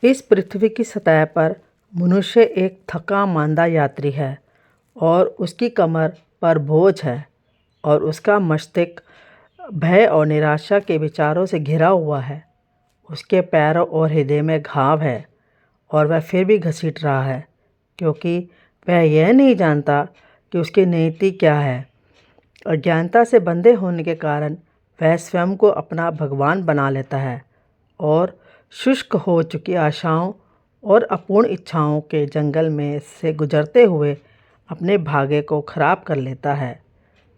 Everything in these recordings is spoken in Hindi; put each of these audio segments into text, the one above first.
इस पृथ्वी की सतह पर मनुष्य एक थका मांदा यात्री है और उसकी कमर पर बोझ है और उसका मस्तिष्क भय और निराशा के विचारों से घिरा हुआ है। उसके पैरों और हृदय में घाव है और वह फिर भी घसीट रहा है क्योंकि वह यह नहीं जानता कि उसकी नीति क्या है। अज्ञानता से बंधे होने के कारण वह स्वयं को अपना भगवान बना लेता है और शुष्क हो चुकी आशाओं और अपूर्ण इच्छाओं के जंगल में से गुजरते हुए अपने भाग्य को खराब कर लेता है।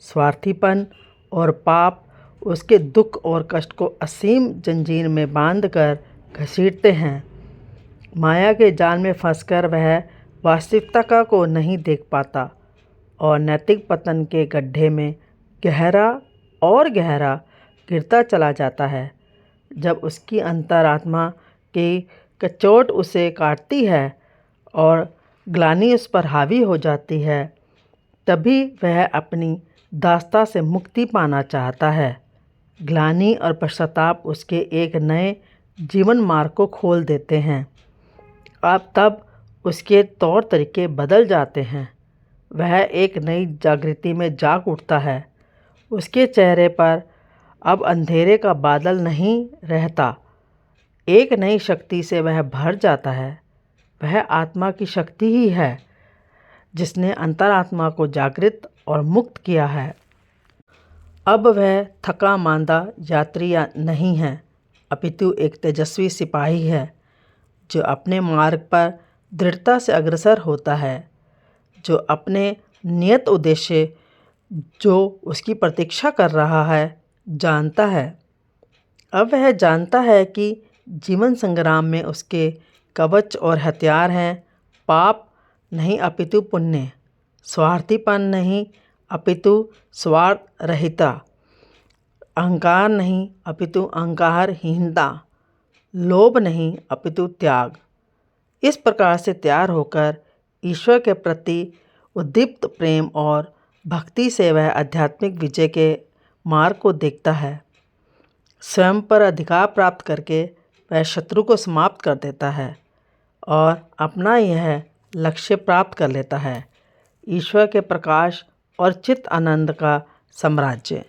स्वार्थीपन और पाप उसके दुख और कष्ट को असीम जंजीर में बांधकर घसीटते हैं। माया के जाल में फंसकर वह वास्तविकता को नहीं देख पाता और नैतिक पतन के गड्ढे में गहरा और गहरा गिरता चला जाता है। जब उसकी अंतरात्मा की कचोट उसे काटती है और ग्लानि उस पर हावी हो जाती है, तभी वह अपनी दास्ता से मुक्ति पाना चाहता है। ग्लानि और पश्चाताप उसके एक नए जीवन मार्ग को खोल देते हैं। अब तब उसके तौर तरीके बदल जाते हैं। वह एक नई जागृति में जाग उठता है। उसके चेहरे पर अब अंधेरे का बादल नहीं रहता। एक नई शक्ति से वह भर जाता है। वह आत्मा की शक्ति ही है जिसने अंतरात्मा को जागृत और मुक्त किया है। अब वह थका मांदा यात्री नहीं है, अपितु एक तेजस्वी सिपाही है जो अपने मार्ग पर दृढ़ता से अग्रसर होता है, जो अपने नियत उद्देश्य जो उसकी प्रतीक्षा कर रहा है जानता है। अब वह जानता है कि जीवन संग्राम में उसके कवच और हथियार हैं पाप नहीं अपितु पुण्य, स्वार्थीपन नहीं अपितु स्वार्थ रहिता, अहंकार नहीं अपितु अहंकारहीनता, लोभ नहीं अपितु त्याग। इस प्रकार से तैयार होकर ईश्वर के प्रति उद्दीप्त प्रेम और भक्ति से वह आध्यात्मिक विजय के मार्ग को देखता है। स्वयं पर अधिकार प्राप्त करके वह शत्रु को समाप्त कर देता है और अपना यह लक्ष्य प्राप्त कर लेता है, ईश्वर के प्रकाश और चित्त आनंद का साम्राज्य।